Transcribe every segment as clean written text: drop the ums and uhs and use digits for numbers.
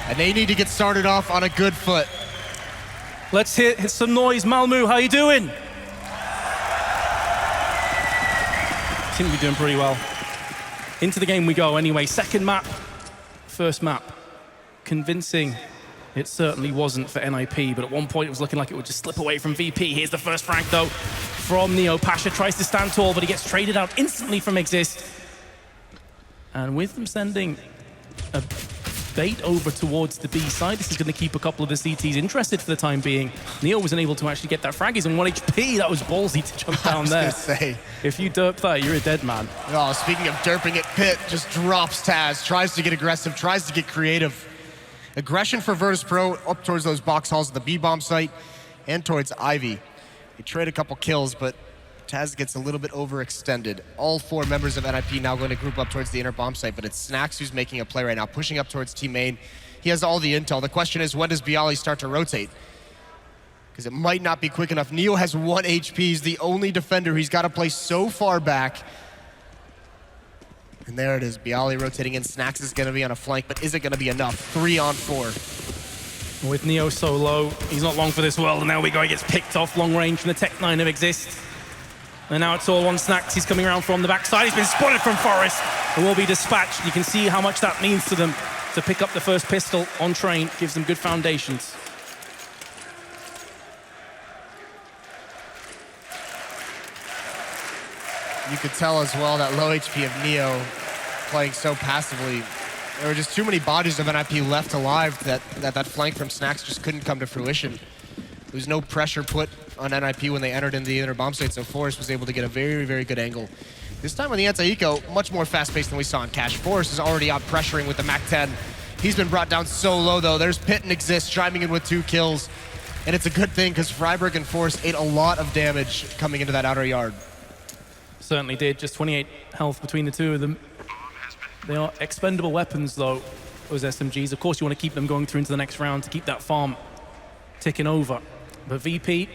And they need to get started off on a good foot. Let's hit some noise. Malmo, how you doing? Seem to be doing pretty well. Into the game we go anyway. Second map, first map. Convincing. It certainly wasn't for NIP, but at one point it was looking like it would just slip away from VP. Here's the first frag though from Neo. Pasha tries to stand tall, but he gets traded out instantly from Exist. And with them sending a bait over towards the B side, this is going to keep a couple of the CTs interested for the time being. Neo wasn't able to actually get that frag. He's on 1 HP. That was ballsy to jump down there. Say. If you derp that, you're a dead man. Oh, speaking of derping it, Pit just drops Taz, tries to get aggressive, tries to get creative. Aggression for Virtus.Pro up towards those box halls at the B-bomb site and towards Ivy. They trade a couple kills, but Taz gets a little bit overextended. All 4 members of NIP now going to group up towards the inner bomb site, but it's Snax who's making a play right now, pushing up towards team main. He has all the intel. The question is, when does Bialy start to rotate? Because it might not be quick enough. Neo has 1 HP. He's the only defender. He's got to play so far back. And there it is, Bialy rotating in. Snax is going to be on a flank, but is it going to be enough? 3 on 4. With Neo so low, he's not long for this world, and there we go. He gets picked off long range from the Tech 9 of Exist. And now it's all on Snax. He's coming around from the backside. He's been spotted from Forest and will be dispatched. You can see how much that means to them to pick up the first pistol on Train. Gives them good foundations. You could tell as well that low HP of Neo playing so passively. There were just too many bodies of NIP left alive that flank from Snax just couldn't come to fruition. There was no pressure put on NIP when they entered into the inner bomb site, so Forrest was able to get a very, very good angle. This time on the anti-eco, much more fast-paced than we saw in Cash. Forrest is already out pressuring with the MAC-10. He's been brought down so low, though. There's Pit and Exist chiming in with 2 kills. And it's a good thing, because Freiburg and Forrest ate a lot of damage coming into that outer yard. Certainly did. Just 28 health between the 2 of them. They are expendable weapons, though, those SMGs. Of course, you want to keep them going through into the next round to keep that farm ticking over. But VP,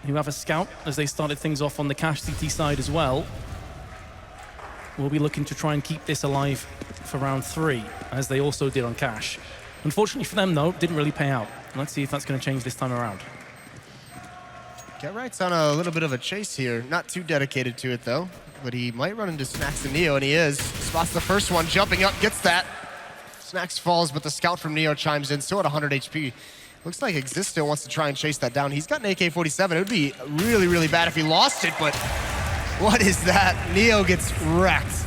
who have a scout as they started things off on the Cash CT side as well, will be looking to try and keep this alive for round 3, as they also did on Cash. Unfortunately for them, though, didn't really pay out. Let's see if that's going to change this time around. Get Right's on a little bit of a chase here. Not too dedicated to it, though. But he might run into Snax and Neo, and he is. Spots the first one, jumping up, gets that. Snax falls, but the scout from Neo chimes in, still at 100 HP. Looks like Exist still wants to try and chase that down. He's got an AK-47. It would be really, really bad if he lost it, but what is that? Neo gets wrecked.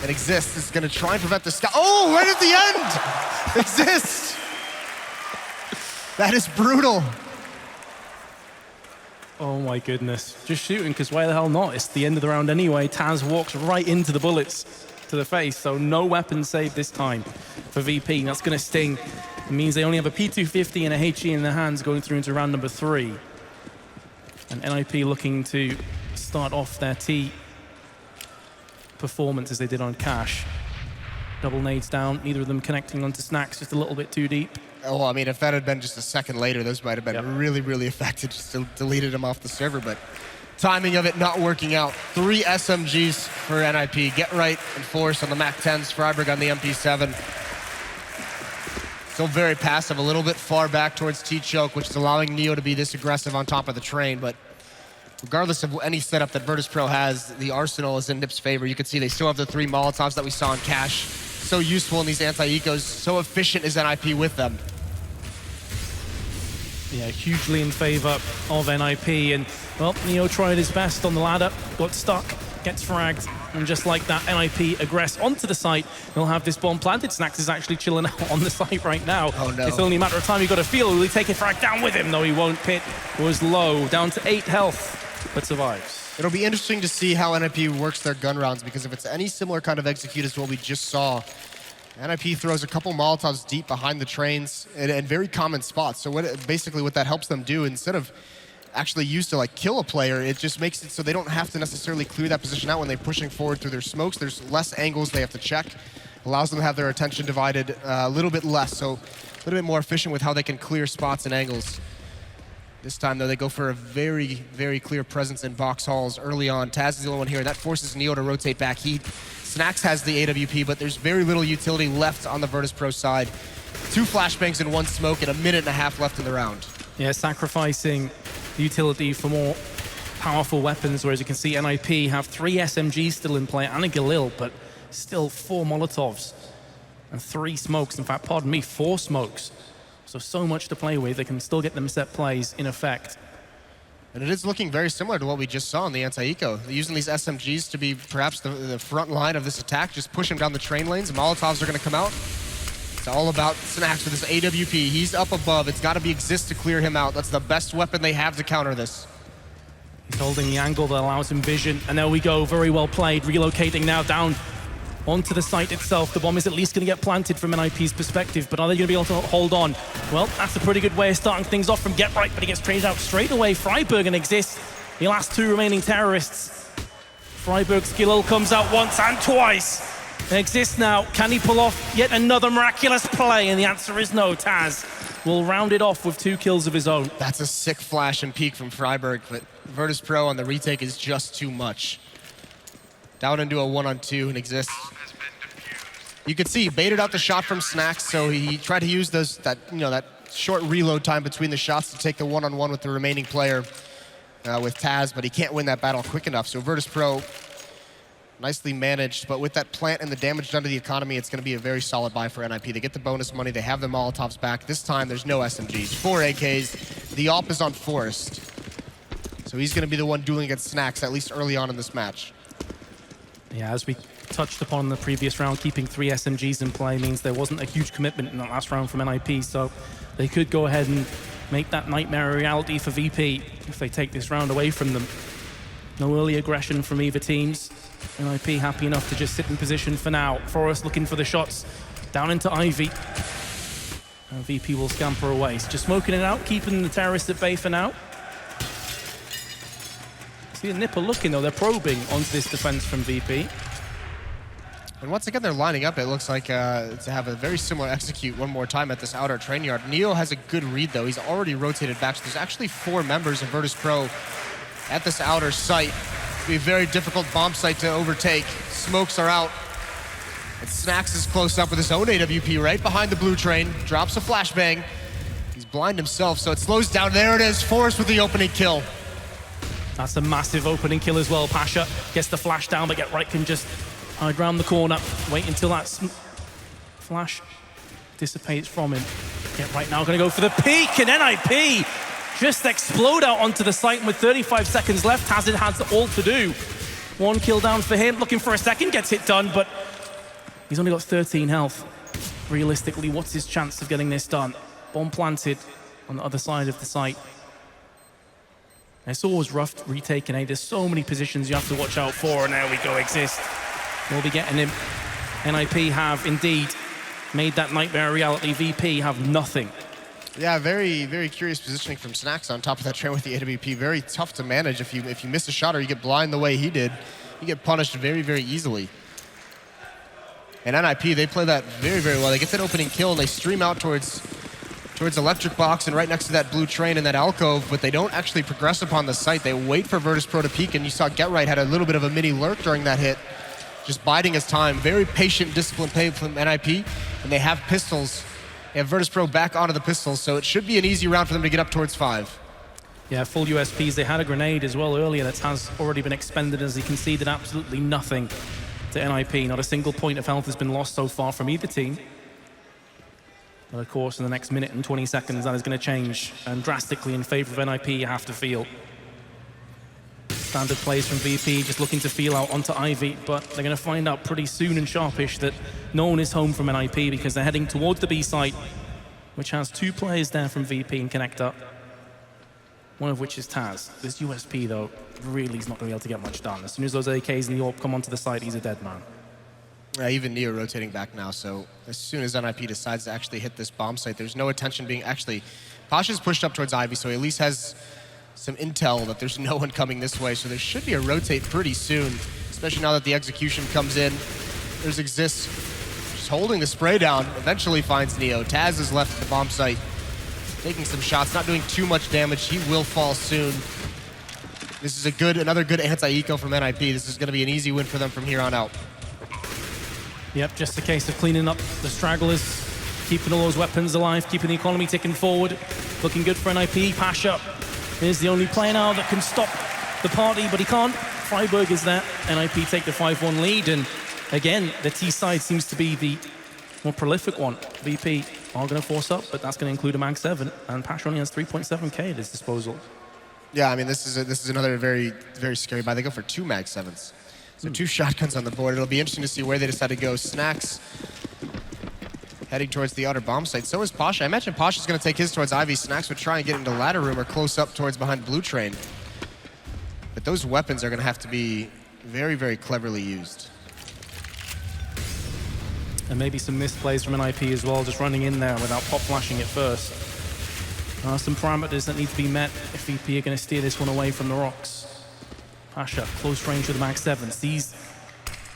And Exist is going to try and prevent the scout. Oh, right at the end! Exist! That is brutal. Oh my goodness. Just shooting, because why the hell not? It's the end of the round anyway. Taz walks right into the bullets to the face, so no weapon save this time for VP. That's going to sting. It means they only have a P250 and a HE in their hands going through into round number 3. And NIP looking to start off their T performance as they did on Cash. Double nades down, neither of them connecting onto Snax, just a little bit too deep. Oh, I mean, if that had been just a second later, those might have been really, really effective. Just deleted them off the server, but timing of it not working out. 3 SMGs for NIP. Get Right and Force on the MAC-10s, Freiburg on the MP7. Still very passive, a little bit far back towards T-Choke, which is allowing Neo to be this aggressive on top of the Train, but regardless of any setup that Virtus.Pro has, the arsenal is in NIP's favor. You can see they still have the 3 Molotovs that we saw in Cash. So useful in these anti-ecos, so efficient is NIP with them. Yeah, hugely in favor of NIP, and well, Neo tried his best on the ladder, got stuck, gets fragged, and just like that, NIP aggress onto the site. They'll have this bomb planted. Snax is actually chilling out on the site right now. Oh no. It's only a matter of time. You've got to feel, will he take a frag down with him? No, he won't. Pit was low, down to 8 health, but survives. It'll be interesting to see how NIP works their gun rounds, because if it's any similar kind of execute as what we just saw, NIP throws a couple Molotovs deep behind the Trains in very common spots. So basically what that helps them do, instead of actually used to like kill a player, it just makes it so they don't have to necessarily clear that position out when they're pushing forward through their smokes. There's less angles they have to check. Allows them to have their attention divided a little bit less, so a little bit more efficient with how they can clear spots and angles. This time, though, they go for a very, very clear presence in box halls early on. Taz is the only one here. That forces Neo to rotate back. He Snax has the AWP, but there's very little utility left on the Virtus.Pro side. 2 flashbangs and 1 smoke and a minute and a half left in the round. Yeah, sacrificing utility for more powerful weapons, whereas you can see NIP have 3 SMGs still in play and a Galil, but still 4 Molotovs and 3 smokes. In fact, pardon me, 4 smokes. So much to play with. They can still get them set plays in effect. And it is looking very similar to what we just saw in the anti-eco. They're using these SMGs to be perhaps the front line of this attack, just push them down the train lanes. Molotovs are going to come out. It's all about Snax with his AWP. He's up above. It's got to be Exist to clear him out. That's the best weapon they have to counter this. He's holding the angle that allows him vision. And there we go. Very well played. Relocating now down onto the site itself. The bomb is at least going to get planted from NIP's perspective, but are they going to be able to hold on? Well, that's a pretty good way of starting things off from Get Right, but he gets traded out straight away. Freiburg and Exist, the last 2 remaining terrorists. Freiburg's Galil comes out once and twice. Exist now, can he pull off yet another miraculous play? And the answer is no. Taz will round it off with 2 kills of his own. That's a sick flash and peek from Freiburg, but Virtus.Pro on the retake is just too much. Down into a 1-on-2 and Exist. You could see he baited out the shot from Snax, so he tried to use that short reload time between the shots to take the 1-on-1 with the remaining player with Taz, but he can't win that battle quick enough. So Virtus.Pro, nicely managed, but with that plant and the damage done to the economy, it's going to be a very solid buy for NIP. They get the bonus money, they have the Molotovs back. This time, there's no SMGs. 4 AKs, the AWP is on Forest. So he's going to be the one dueling against Snax, at least early on in this match. Yeah, as we touched upon in the previous round, keeping 3 SMGs in play means there wasn't a huge commitment in that last round from NIP, so they could go ahead and make that nightmare a reality for VP if they take this round away from them. No early aggression from either teams. NIP happy enough to just sit in position for now. Forrest looking for the shots down into Ivy. And VP will scamper away. He's just smoking it out, keeping the terrorists at bay for now. See the Nipper looking though, they're probing onto this defense from VP. And once again, they're lining up, it looks like, to have a very similar execute one more time at this outer train yard. Neo has a good read, though. He's already rotated back, so there's actually 4 members of Virtus.Pro at this outer site. It'll be a very difficult bomb site to overtake. Smokes are out. And Snax is close up with his own AWP right behind the blue train. Drops a flashbang. He's blind himself, so it slows down. There it is, Forrest with the opening kill. That's a massive opening kill as well. Pasha gets the flash down, but Get Right can just hide round the corner. Wait until that flash dissipates from him. Get Right now gonna go for the peak, and NIP just explode out onto the site. And with 35 seconds left, Taz has all to do. 1 kill down for him, looking for a second, gets it done, but he's only got 13 health. Realistically, what's his chance of getting this done? Bomb planted on the other side of the site. It's always rough retaking, eh? There's so many positions you have to watch out for, and there we go, Exist. We'll be getting him. NIP have indeed made that nightmare a reality. VP have nothing. Yeah, very, very curious positioning from Snax on top of that train with the AWP. Very tough to manage. If you miss a shot or you get blind the way he did, you get punished very, very easily. And NIP, they play that very, very well. They get that opening kill and they stream out towards Electric Box and right next to that blue train in that alcove, but they don't actually progress upon the site. They wait for Virtus.Pro to peek, and you saw Get Right had a little bit of a mini lurk during that hit, just biding his time. Very patient, disciplined play from NIP, and they have pistols. They have Virtus.Pro back onto the pistols, so it should be an easy round for them to get up towards 5. Yeah, full USPs. They had a grenade as well earlier that has already been expended, as you can see, did absolutely nothing to NIP. Not a single point of health has been lost so far from either team. But of course, in the next minute and 20 seconds, that is going to change, and drastically in favor of NIP, you have to feel. Standard plays from VP, just looking to feel out onto Ivy, but they're going to find out pretty soon and sharpish that no one is home from NIP because they're heading towards the B site, which has 2 players there from VP and Connector, one of which is Taz. This USP, though, really is not going to be able to get much done. As soon as those AKs and the AWP come onto the site, he's a dead man. Even Neo rotating back now, so as soon as NIP decides to actually hit this bomb site, there's no attention being actually... Pasha's pushed up towards Ivy, so he at least has some intel that there's no one coming this way, so there should be a rotate pretty soon, especially now that the execution comes in. There's Exist just holding the spray down, eventually finds Neo. Taz is left at the bomb site, taking some shots, not doing too much damage. He will fall soon. This is another good anti-eco from NIP. This is going to be an easy win for them from here on out. Yep, just a case of cleaning up the stragglers, keeping all those weapons alive, keeping the economy ticking forward. Looking good for NIP. Pasha is the only player now that can stop the party, but he can't. Freiburg is there. NIP take the 5-1 lead, and again, the T side seems to be the more prolific one. VP are going to force up, but that's going to include a Mag 7, and Pasha only has 3.7k at his disposal. Yeah, I mean, this is another very, very scary buy. They go for 2 Mag 7s. So 2 shotguns on the board. It'll be interesting to see where they decide to go. Snacks heading towards the outer bomb site. So is Pasha. I imagine Pasha's going to take his towards Ivy. Snacks would try and get into ladder room or close up towards behind Blue Train. But those weapons are going to have to be very, very cleverly used. And maybe some misplays from NIP as well, just running in there without pop flashing it first. Some parameters that need to be met if VP are going to steer this one away from the rocks. Pasha, close range with the Mag 7, sees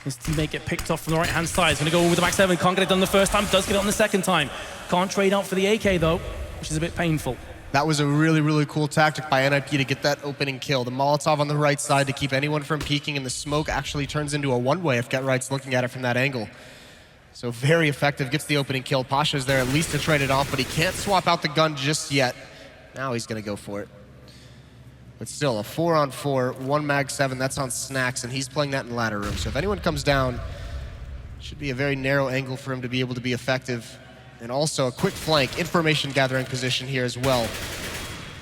his teammate get picked off from the right-hand side. He's going to go with the Mag 7, can't get it done the first time, does get it on the second time. Can't trade out for the AK though, which is a bit painful. That was a really, really cool tactic by NIP to get that opening kill. The Molotov on the right side to keep anyone from peeking, and the smoke actually turns into a one-way if Get Right's looking at it from that angle. So very effective, gets the opening kill. Pasha's there at least to trade it off, but he can't swap out the gun just yet. Now he's going to go for it. But still, a 4-on-4, 1 Mag 7, that's on Snacks, and he's playing that in ladder room. So if anyone comes down, it should be a very narrow angle for him to be able to be effective. And also a quick flank, information gathering position here as well,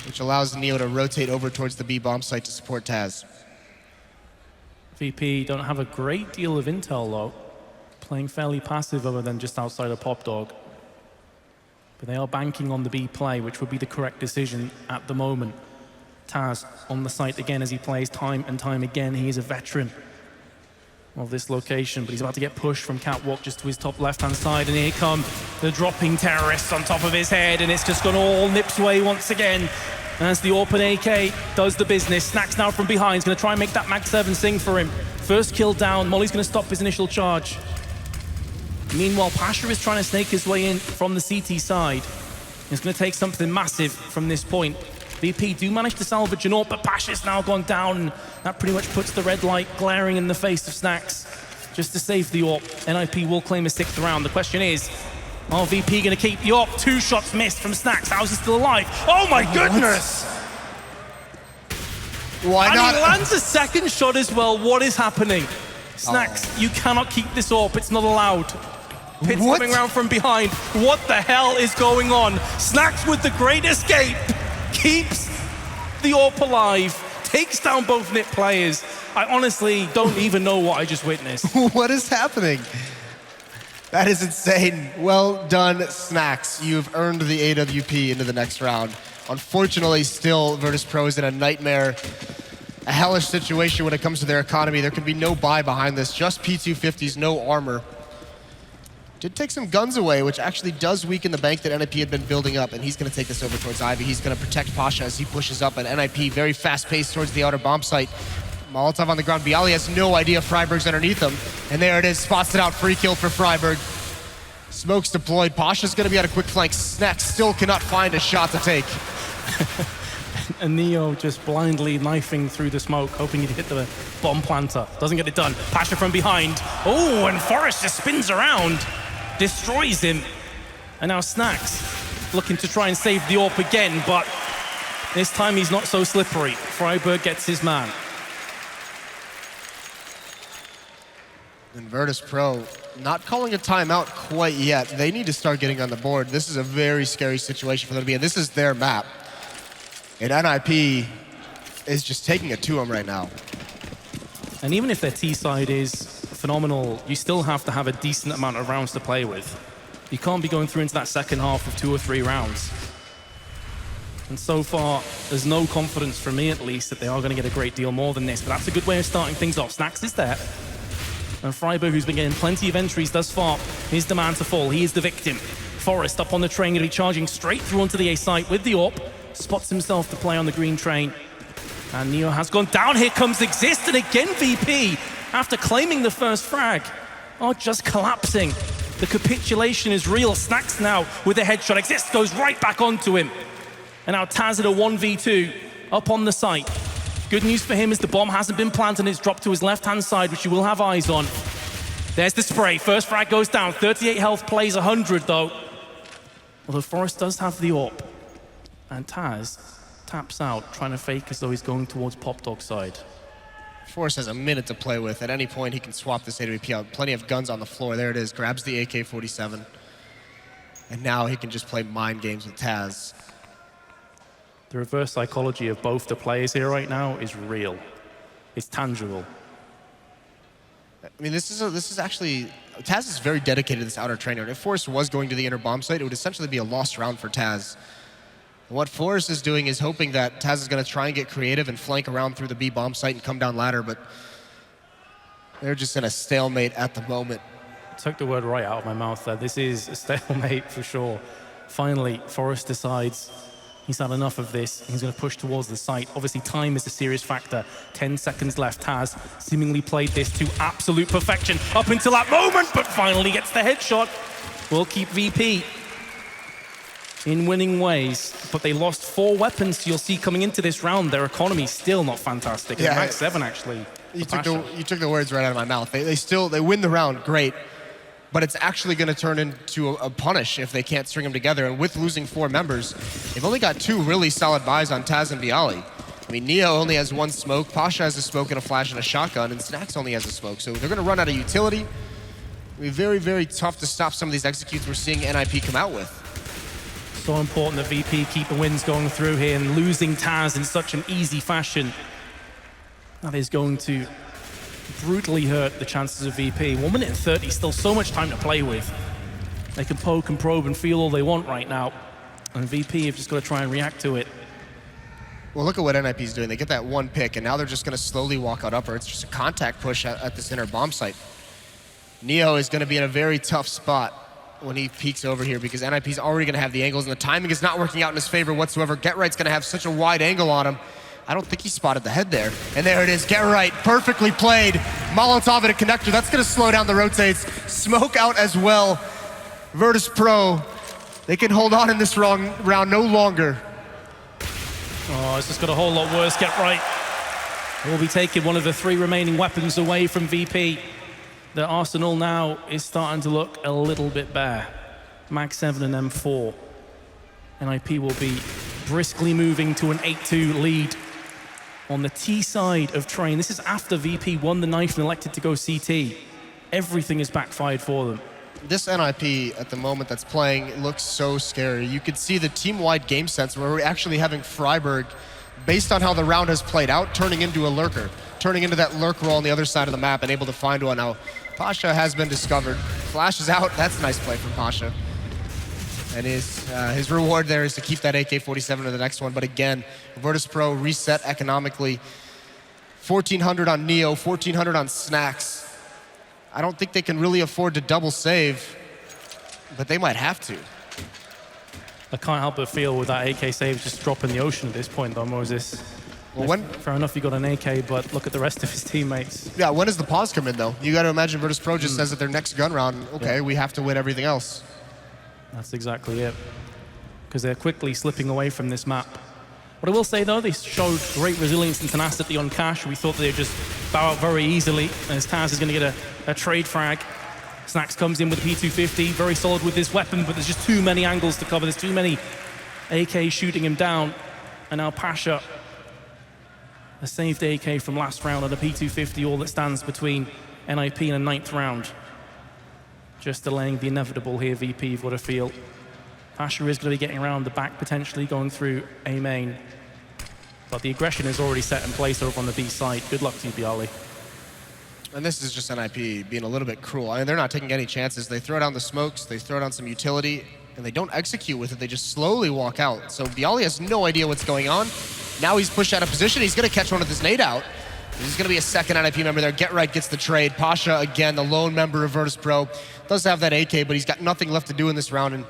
which allows Neo to rotate over towards the B bomb site to support Taz. VP don't have a great deal of intel though, playing fairly passive other than just outside of Pop Dog. But they are banking on the B play, which would be the correct decision at the moment. Taz on the site again as he plays time and time again. He is a veteran of this location, but he's about to get pushed from Catwalk just to his top left-hand side, and here come the dropping terrorists on top of his head, and it's just gone all Nips way once again as the open AK does the business. Snacks now from behind. He's going to try and make that Mag 7 sing for him. First kill down. Molly's going to stop his initial charge. Meanwhile, Pasha is trying to snake his way in from the CT side. He's going to take something massive from this point. VP do manage to salvage an AWP, but Pasha's now gone down, and that pretty much puts the red light glaring in the face of Snacks just to save the AWP. NIP will claim a 6th round. The question is, are VP going to keep the AWP? 2 shots missed from Snacks. How is he still alive? Oh my goodness! Why not? And he lands a second shot as well. What is happening? Snacks, you cannot keep this AWP. It's not allowed. Pitts coming around from behind. What the hell is going on? Snacks with the great escape. Keeps the AWP alive, takes down both NIP players. I honestly don't even know what I just witnessed. What is happening? That is insane. Well done, Snacks. You've earned the AWP into the next round. Unfortunately, still, Virtus.Pro is in a nightmare, a hellish situation when it comes to their economy. There can be no buy behind this, just P250s, no armor. Did take some guns away, which actually does weaken the bank that NIP had been building up, and he's going to take this over towards Ivy. He's going to protect Pasha as he pushes up, and NIP very fast-paced towards the outer bomb site. Molotov on the ground. Bialy has no idea Freiburg's underneath him, and there it is, spots it out, free kill for Freiburg. Smokes deployed. Pasha's going to be at a quick flank. Snacks still cannot find a shot to take. And Neo just blindly knifing through the smoke, hoping he'd hit the bomb planter. Doesn't get it done. Pasha from behind. Oh, and Forrest just spins around. Destroys him. And now Snacks looking to try and save the AWP again, but this time he's not so slippery. Freiburg gets his man. And Virtus.Pro not calling a timeout quite yet. They need to start getting on the board. This is a very scary situation for them to be in. This is their map. And NIP is just taking it to them right now. And even if their T side is phenomenal, you still have to have a decent amount of rounds to play with. You can't be going through into that second half with 2 or 3 rounds. And so far, there's no confidence from me at least that they are going to get a great deal more than this, but that's a good way of starting things off. Snacks is there. And Freiburg, who's been getting plenty of entries thus far, is the man to fall. He is the victim. Forrest up on the train, going to be charging straight through onto the A site with the AWP. Spots himself to play on the green train. And Neo has gone down. Here comes Exist, and again VP, after claiming the first frag, are just collapsing. The capitulation is real. Snacks now with a headshot. Exist goes right back onto him. And now Taz at a 1v2 up on the site. Good news for him is the bomb hasn't been planted and it's dropped to his left-hand side, which you will have eyes on. There's the spray. First frag goes down. 38 health, plays 100 though. Although Forrest does have the AWP. And Taz taps out, trying to fake as though he's going towards Pop Dog's side. Forrest has a minute to play with. At any point, he can swap this AWP out. Plenty of guns on the floor. There it is. Grabs the AK-47. And now he can just play mind games with Taz. The reverse psychology of both the players here right now is real. It's tangible. I mean, this is actually... Taz is very dedicated to this outer trainer. If Forrest was going to the inner bomb site, it would essentially be a lost round for Taz. And what Forrest is doing is hoping that Taz is going to try and get creative and flank around through the B bomb site and come down ladder, but they're just in a stalemate at the moment. Took the word right out of my mouth there. This is a stalemate for sure. Finally, Forrest decides he's had enough of this. He's going to push towards the site. Obviously, time is a serious factor. 10 seconds left. Taz seemingly played this to absolute perfection up until that moment, but finally gets the headshot. Will keep VP in winning ways, but they lost 4 weapons. You'll see coming into this round, their economy still not fantastic. Yeah, Max 7 actually. You took the words right out of my mouth. They win the round, great. But it's actually going to turn into a punish if they can't string them together. And with losing 4 members, they've only got 2 really solid buys on Taz and Bialy. I mean, Neo only has 1 smoke, Pasha has a smoke and a flash and a shotgun, and Snacks only has a smoke. So they're going to run out of utility. It'll be very, very tough to stop some of these executes we're seeing NIP come out with. So important that VP keep the wins going through here, and losing Taz in such an easy fashion, that is going to brutally hurt the chances of VP. 1 minute and 30, still so much time to play with. They can poke and probe and feel all they want right now, and VP have just got to try and react to it. Well, look at what NIP is doing. They get that 1 pick, and now they're just going to slowly walk out upper. It's just a contact push at this inner bomb site. Neo is going to be in a very tough spot when he peeks over here, because NIP's already going to have the angles, and the timing is not working out in his favor whatsoever. GetRight's going to have such a wide angle on him. I don't think he spotted the head there. And there it is, GetRight, perfectly played. Molotov at a connector, that's going to slow down the rotates. Smoke out as well. Virtus.Pro, they can hold on in this round no longer. Oh, it's just got a whole lot worse. GetRight will be taking one of the 3 remaining weapons away from VP. Their arsenal now is starting to look a little bit bare. Mag 7 and M4. NIP will be briskly moving to an 8-2 lead on the T side of Train. This is after VP won the knife and elected to go CT. Everything is backfired for them. This NIP at the moment that's playing looks so scary. You could see the team-wide game sense where we're actually having Freiburg, based on how the round has played out, turning into a lurker, turning into that lurk role on the other side of the map and able to find one. Now, Pasha has been discovered. Flash is out. That's a nice play from Pasha. And his reward there is to keep that AK-47 to the next one. But again, Virtus.Pro reset economically. 1,400 on Neo, 1,400 on Snacks. I don't think they can really afford to double save, but they might have to. I can't help but feel with that AK save just drop in the ocean at this point, though, Moses. Well, fair enough, you got an AK, but look at the rest of his teammates. Yeah, when does the pause come in, though? You got to imagine Virtus.Pro just says at their next gun round, okay, we have to win everything else. That's exactly it. Because they're quickly slipping away from this map. What I will say, though, they showed great resilience and tenacity on Cash. We thought they'd just bow out very easily, as Taz is going to get a trade frag. Snacks comes in with the P250, very solid with this weapon, but there's just too many angles to cover. There's too many AKs shooting him down. And now Pasha, a saved AK from last round and a P250, all that stands between NIP and a 9th round. Just delaying the inevitable here, VP, you've got to feel. Pasha is going to be getting around the back, potentially going through A main. But the aggression is already set in place over on the B side. Good luck to you, Bialy. And this is just NIP being a little bit cruel. I mean, they're not taking any chances. They throw down the smokes, they throw down some utility, and they don't execute with it. They just slowly walk out. So Bialy has no idea what's going on. Now he's pushed out of position. He's going to catch one with his nade out. There's going to be a second NIP member there. GetRight gets the trade. Pasha, again, the lone member of Virtus.Pro, does have that AK, but he's got nothing left to do in this round, and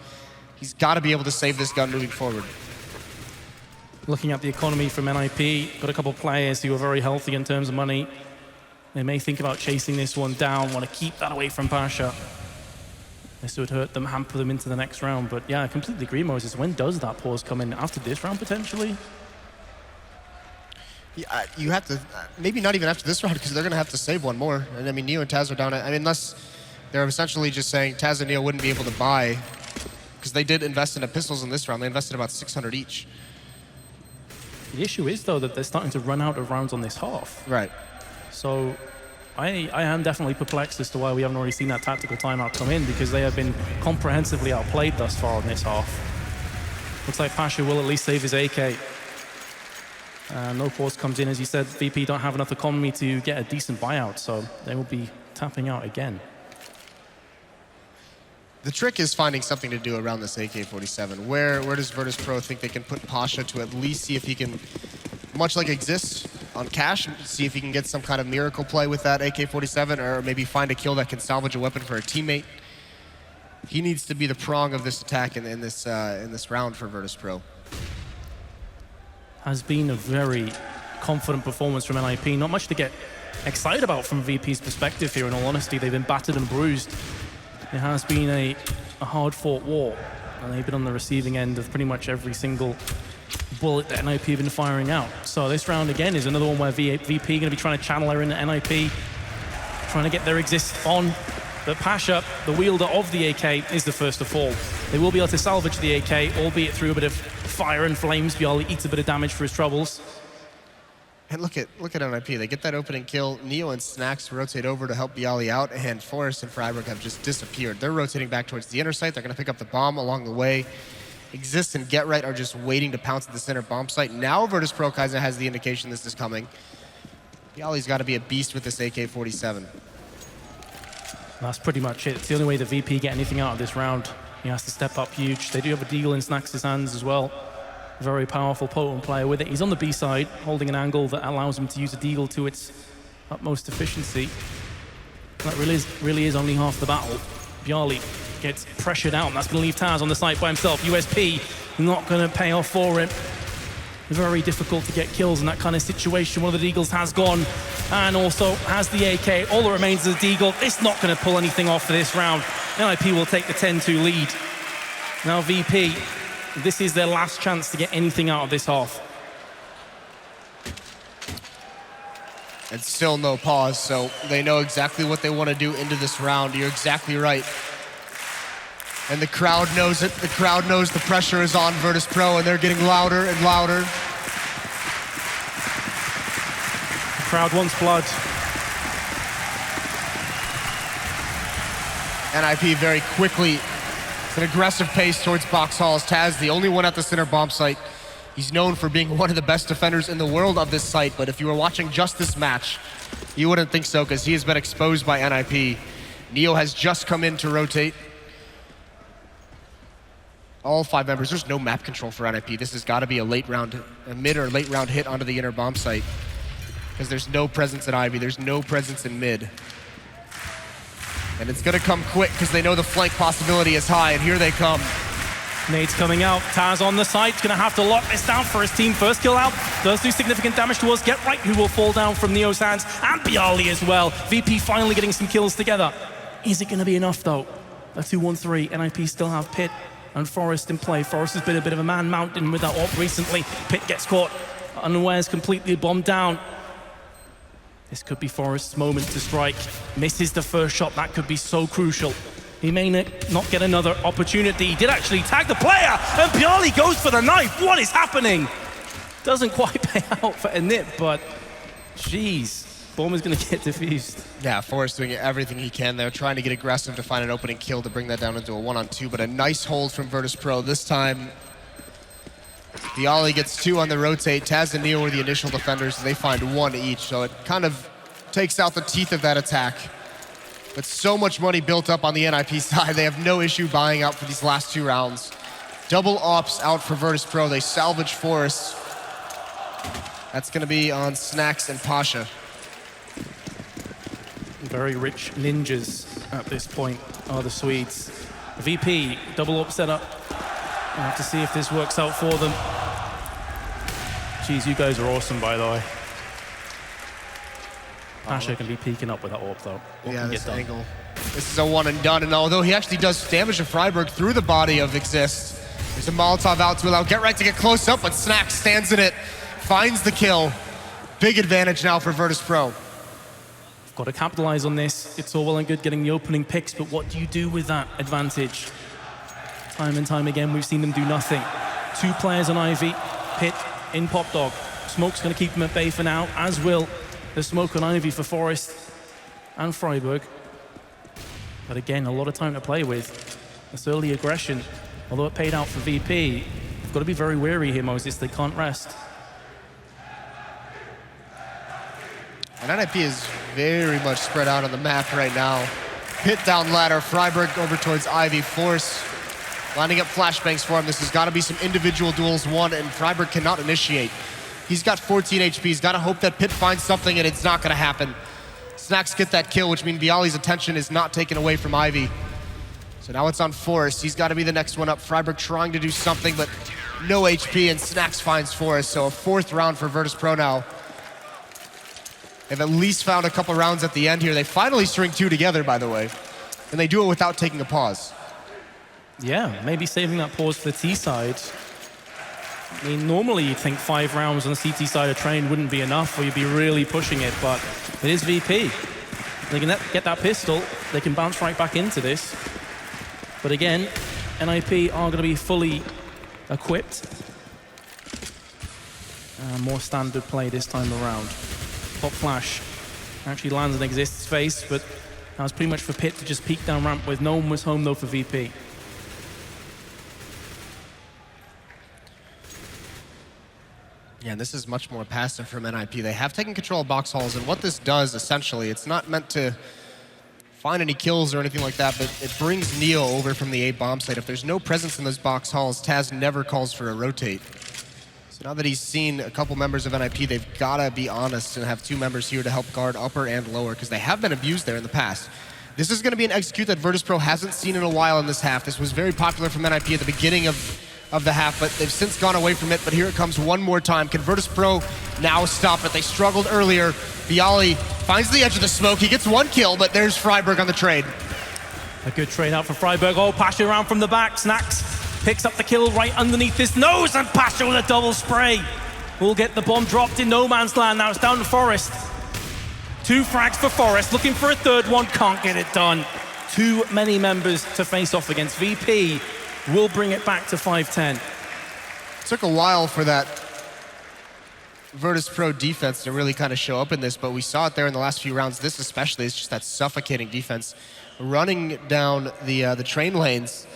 he's got to be able to save this gun moving forward. Looking at the economy from NIP, got a couple of players who are very healthy in terms of money. They may think about chasing this one down, want to keep that away from Pasha. This would hurt them, hamper them into the next round. But yeah, I completely agree, Moses. When does that pause come in? After this round, potentially? Yeah, you have to, maybe not even after this round, because they're going to have to save one more. And I mean, Neo and Taz are down. I mean, unless They're essentially just saying Taz and Neo wouldn't be able to buy, because they did invest into pistols in this round. They invested about 600 each. The issue is, though, that they're starting to run out of rounds on this half. Right. So I am definitely perplexed as to why we haven't already seen that tactical timeout come in, because they have been comprehensively outplayed thus far on this half. Looks like Pasha will at least save his AK. No pause comes in, as you said. VP don't have enough economy to get a decent buyout, so they will be tapping out again. The trick is finding something to do around this AK-47. Where does Virtus.Pro think they can put Pasha to at least see if he can, much like exists on Cash, see if he can get some kind of miracle play with that AK-47, or maybe find a kill that can salvage a weapon for a teammate. He needs to be the prong of this attack in this round for Virtus.Pro. Has been a very confident performance from NIP. Not much to get excited about from VP's perspective here, in all honesty. They've been battered and bruised. It has been a hard-fought war, and they've been on the receiving end of pretty much every single bullet that NIP have been firing out. So this round, again, is another one where VP going to be trying to channel her into NIP, trying to get their exist on. But Pasha, the wielder of the AK, is the first to fall. They will be able to salvage the AK, albeit through a bit of fire and flames. Byali eats a bit of damage for his troubles. And look at NIP. They get that opening kill. Neo and Snacks rotate over to help Byali out, and Forrest and Freiburg have just disappeared. They're rotating back towards the inner site. They're going to pick up the bomb along the way. Exist and Get Right are just waiting to pounce at the center bomb site. Now Virtus.Pro Kaizen has the indication this is coming. Byali's got to be a beast with this AK-47. That's pretty much it. It's the only way that VP get anything out of this round. He has to step up huge. They do have a deagle in Snacks' hands as well. Very powerful, potent player with it. He's on the B side, holding an angle that allows him to use a deagle to its utmost efficiency. That really is only half the battle. Byali gets pressured out, and that's going to leave Taz on the site by himself. USP not going to pay off for him. Very difficult to get kills in that kind of situation. One of the deagles has gone, and also has the AK. All that remains is the deagle. It's not going to pull anything off for this round. NIP will take the 10-2 lead. Now VP, this is their last chance to get anything out of this half. And still no pause, so they know exactly what they want to do into this round. You're exactly right. And the crowd knows it. The crowd knows the pressure is on Virtus.Pro, and they're getting louder and louder. The crowd wants blood. NIP very quickly, it's an aggressive pace towards box halls. Taz, the only one at the center bomb site. He's known for being one of the best defenders in the world of this site, but if you were watching just this match, you wouldn't think so, because he has been exposed by NIP. Neo has just come in to rotate. All 5 members, there's no map control for NIP. This has got to be a mid or late round hit onto the inner bomb site, because there's no presence at Ivy, there's no presence in mid. And it's gonna come quick, because they know the flank possibility is high, and here they come. Nades coming out, Taz on the site, gonna have to lock this down for his team. First kill out, does do significant damage towards Get Right, who will fall down from Neo's hands, and Byali as well. VP finally getting some kills together. Is it gonna be enough though? A 2-1-3, NIP still have Pit and Forrest in play. Forrest has been a bit of a man mountain with that AWP recently. Pit gets caught unawares, completely bombed down. This could be Forrest's moment to strike. Misses the first shot, that could be so crucial. He may not get another opportunity. He did actually tag the player, and Byali goes for the knife. What is happening? Doesn't quite pay out for Enip, but jeez, bomb is gonna get defused. Yeah, Forrest doing everything he can there, trying to get aggressive to find an opening kill to bring that down into a 1-on-2, but a nice hold from Virtus.Pro. This time, Byali gets 2 on the rotate. Taz and Neo were the initial defenders, and they find 1 each, so it kind of takes out the teeth of that attack. But so much money built up on the NIP side, they have no issue buying out for these last 2 rounds. Double ops out for Virtus.Pro. They salvage Forrest. That's gonna be on Snacks and Pasha. Very rich ninjas at this point are the Swedes. VP, double up setup. We'll have to see if this works out for them. Jeez, you guys are awesome, by the way. Pasha can be peeking up with that AWP, though. Yeah, this angle. This is a 1-and-done, and although he actually does damage to Freiburg through the body of Exist, there's a Molotov out to allow Get Right to get close up, but Snack stands in it, finds the kill. Big advantage now for Virtus.Pro. Of got to capitalize on this. It's all well and good getting the opening picks, but what do you do with that advantage? Time and time again, we've seen them do nothing. 2 players on Ivy, Pit in Pop Dog. Smoke's going to keep him at bay for now, as will the smoke on Ivy for Forest and Freiburg. But again, a lot of time to play with. This early aggression, although it paid out for VP, they've got to be very wary here, Moses. They can't rest. And NIP is very much spread out on the map right now. Pit down ladder, Freiburg over towards Ivy. Force lining up flashbangs for him. This has got to be some individual duels won, and Freiburg cannot initiate. He's got 14 HP. He's got to hope that Pit finds something, and it's not going to happen. Snacks get that kill, which means Bialy's attention is not taken away from Ivy. So now it's on Forrest. He's got to be the next one up. Freiburg trying to do something, but no HP, and Snacks finds Forrest. So a 4th round for Virtus.Pro now. They've at least found a couple rounds at the end here. They finally string 2 together, by the way. And they do it without taking a pause. Yeah, maybe saving that pause for the T side. I mean, normally you'd think 5 rounds on the CT side of Train wouldn't be enough, or you'd be really pushing it, but it is VP. They can get that pistol, they can bounce right back into this. But again, NIP are going to be fully equipped. More standard play this time around. Pop flash actually lands and exists face, but that was pretty much for Pit to just peek down ramp with. No one was home though for VP. Yeah, and this is much more passive from NIP. They have taken control of box halls, and what this does, essentially, it's not meant to find any kills or anything like that, but it brings Neo over from the A bomb site. If there's no presence in those box halls, Taz never calls for a rotate. So now that he's seen a couple members of NIP, they've got to be honest and have 2 members here to help guard upper and lower, because they have been abused there in the past. This is going to be an execute that Virtus.Pro hasn't seen in a while in this half. This was very popular from NIP at the beginning of the half, but they've since gone away from it. But here it comes one more time. Can Virtus.Pro now stop it? They struggled earlier. Bialy finds the edge of the smoke. He gets 1 kill, but there's Freiburg on the trade. A good trade out for Freiburg. Oh, Pasha around from the back. Snacks picks up the kill right underneath his nose, and Pasha with a double spray will get the bomb dropped in no man's land. Now it's down to Forest. 2 frags for Forest, looking for a 3rd one, can't get it done. Too many members to face off against. VP will bring it back to 5-10. Took a while for that Virtus.Pro defense to really kind of show up in this, but we saw it there in the last few rounds. This especially is just that suffocating defense. Running down the train lanes,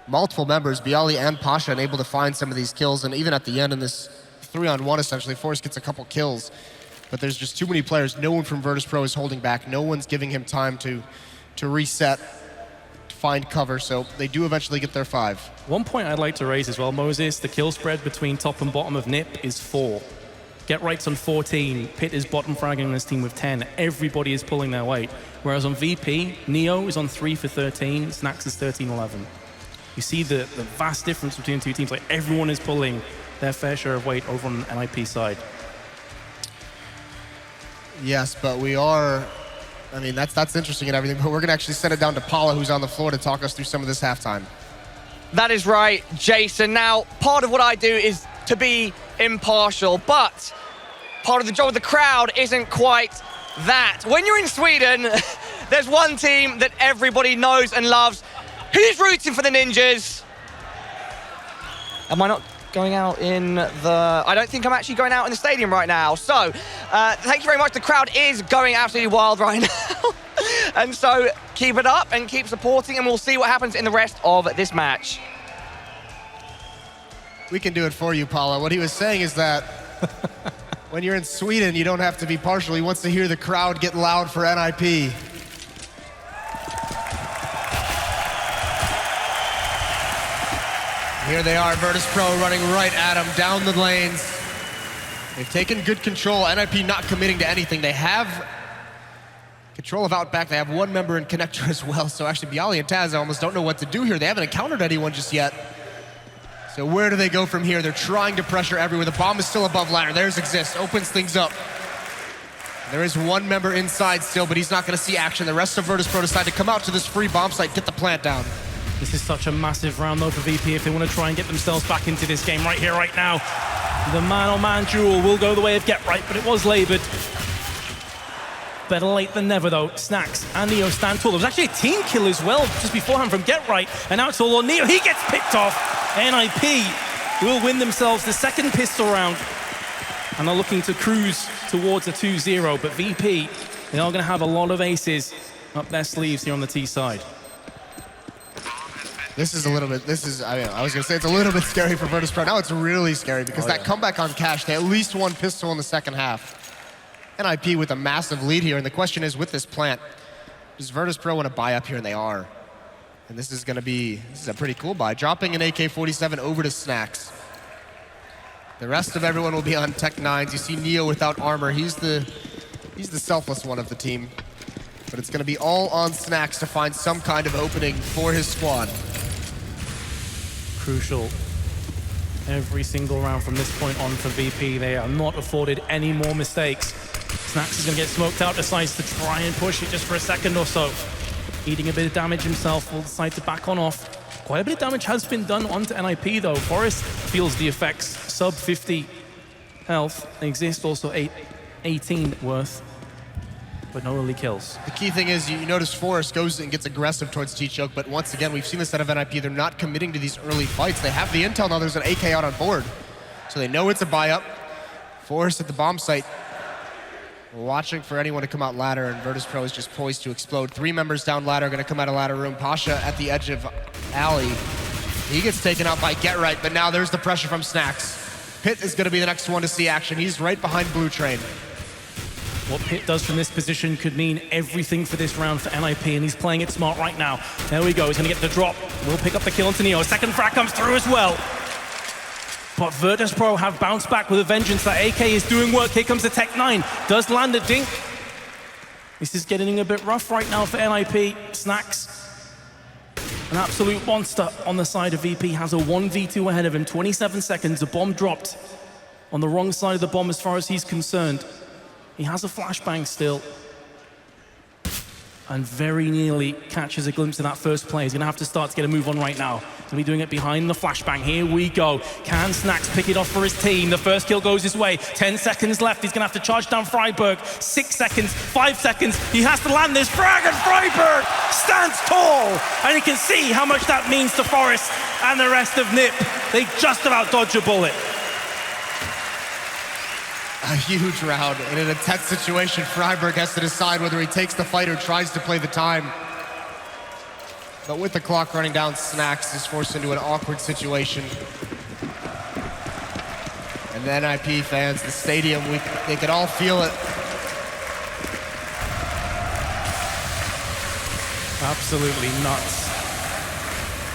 multiple members, Bialy and Pasha, unable to find some of these kills, and even at the end in this 3-on-1 essentially, Forrest gets a couple kills. But there's just too many players. No one from Virtus.Pro is holding back. No one's giving him time to reset, find cover, so they do eventually get their 5. One point I'd like to raise as well, Moses, the kill spread between top and bottom of NIP is 4. Get Right's on 14, Pit is bottom fragging this team with 10. Everybody is pulling their weight. Whereas on VP, Neo is on 3 for 13, Snacks is 13-11. You see the vast difference between the 2 teams. Like, everyone is pulling their fair share of weight over on the NIP side. Yes, but we are, I mean, that's interesting and everything, but we're going to actually send it down to Paula, who's on the floor, to talk us through some of this halftime. That is right, Jason. Now, part of what I do is to be impartial, but part of the job of the crowd isn't quite that. When you're in Sweden, there's one team that everybody knows and loves. Who's rooting for the Ninjas? Am I not going out in the... I don't think I'm actually going out in the stadium right now. So, thank you very much. The crowd is going absolutely wild right now. And so, keep it up and keep supporting, and we'll see what happens in the rest of this match. We can do it for you, Paula. What he was saying is that when you're in Sweden, you don't have to be partial. He wants to hear the crowd get loud for NIP. Here they are, Virtus.Pro running right at him, down the lanes. They've taken good control. NIP not committing to anything. They have control of Outback. They have 1 member in Connector as well. So actually, Bialy and Taz almost don't know what to do here. They haven't encountered anyone just yet. So where do they go from here? They're trying to pressure everywhere. The bomb is still above ladder. There's Exist, opens things up. There is 1 member inside still, but he's not going to see action. The rest of Virtus.Pro decide to come out to this free bomb site, get the plant down. This is such a massive round though for VP if they want to try and get themselves back into this game right here, right now. The man-on-man duel will go the way of Get Right, but it was labored. Better late than never, though. Snax and Neo stand tall. There was actually a team kill as well just beforehand from Get Right, and now it's all on Neo. He gets picked off. NIP will win themselves the second pistol round, and they're looking to cruise towards a 2-0, but VP, they are going to have a lot of aces up their sleeves here on the T side. This is a little bit, I was going to say it's a little bit scary for Virtus.Pro. Now it's really scary because that comeback on Cash, they at least won pistol in the second half. NIP with a massive lead here, and the question is, with this plant, does Virtus.Pro want to buy up here? And they are. And this is a pretty cool buy. Dropping an AK-47 over to Snax. The rest of everyone will be on Tech 9s. You see Neo without armor. He's the selfless one of the team. But it's going to be all on Snax to find some kind of opening for his squad. Crucial every single round from this point on for VP. They are not afforded any more mistakes. Snax is going to get smoked out, decides to try and push it just for a second or so. Eating a bit of damage himself, will decide to back on off. Quite a bit of damage has been done onto NIP though. Forest feels the effects. Sub 50 health exist, also 18 worth, but no early kills. The key thing is, you notice Forest goes and gets aggressive towards T-Choke, but once again, we've seen this out of NIP. They're not committing to these early fights. They have the intel now. There's an AK out on board, so they know it's a buy-up. Forest at the bomb site, watching for anyone to come out ladder, and Virtus.Pro is just poised to explode. 3 members down ladder, going to come out of ladder room. Pasha at the edge of alley. He gets taken out by Get Right, but now there's the pressure from Snax. Pitt is going to be the next one to see action. He's right behind Blue Train. What Pitt does from this position could mean everything for this round for NIP, and he's playing it smart right now. There we go, he's gonna get the drop. We'll pick up the kill into Neo. A second frag comes through as well. But Virtus.Pro have bounced back with a vengeance. That AK is doing work. Here comes the Tech 9. Does land a dink. This is getting a bit rough right now for NIP. Snax, an absolute monster on the side of VP, has a 1v2 ahead of him. 27 seconds, a bomb dropped on the wrong side of the bomb as far as he's concerned. He has a flashbang still, and very nearly catches a glimpse of that first play. He's gonna have to start to get a move on right now. He'll be doing it behind the flashbang. Here we go. Can Snax pick it off for his team? The first kill goes his way. 10 seconds left. He's gonna have to charge down Freiburg. 6 seconds, 5 seconds. He has to land this frag, and Freiburg stands tall. And you can see how much that means to Forest and the rest of NIP. They just about dodge a bullet. A huge round. In an intense situation, Freiburg has to decide whether he takes the fight or tries to play the time. But with the clock running down, Snax is forced into an awkward situation. And the NIP fans, the stadium, they could all feel it. Absolutely nuts.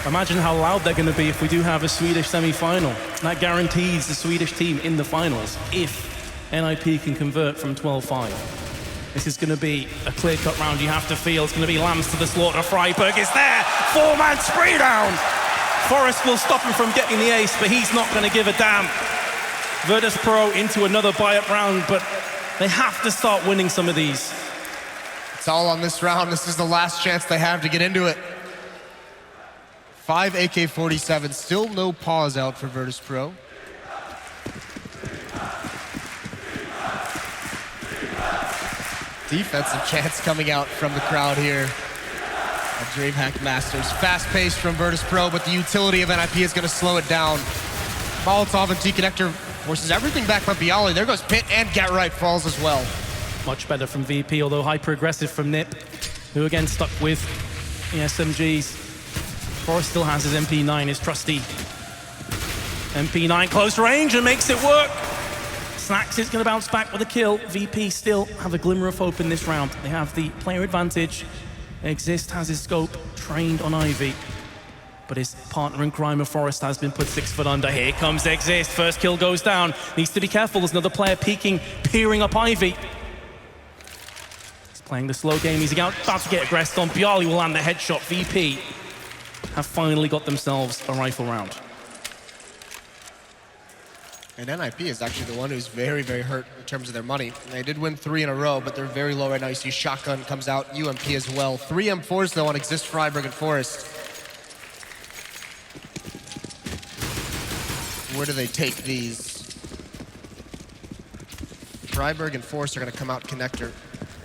Imagine how loud they're going to be if we do have a Swedish semi-final. That guarantees the Swedish team in the finals if NIP can convert from 12-5. This is going to be a clear-cut round. You have to feel it's going to be lambs to the slaughter. Freiburg is there. 4-man spray down. Forest will stop him from getting the ace, but he's not going to give a damn. Virtus.Pro into another buy-up round, but they have to start winning some of these. It's all on this round. This is the last chance they have to get into it. 5 AK-47, still no pause out for Virtus.Pro. Defensive chance coming out from the crowd here at DreamHack Masters. Fast-paced from Virtus.Pro, but the utility of NIP is going to slow it down. Molotov and T-Connector forces everything back by Bialy. There goes Pitt, and Get Right falls as well. Much better from VP, although hyper-aggressive from NIP, who again stuck with the SMGs. Forrest still has his MP9, his trusty MP9 close range, and makes it work. Snax is going to bounce back with a kill. VP still have a glimmer of hope in this round. They have the player advantage. Exist has his scope trained on Ivy, but his partner in crime of Forest has been put 6 foot under. Here comes Exist. First kill goes down. Needs to be careful. There's another player peering up Ivy. He's playing the slow game. He's about to get aggressed on. Bialy will land the headshot. VP have finally got themselves a rifle round. And NIP is actually the one who's very, very hurt in terms of their money. They did win 3 in a row, but they're very low right now. You see Shotgun comes out, UMP as well. 3 M4s though on Exist, Freiburg, and Forest. Where do they take these? Freiburg and Forest are going to come out connector.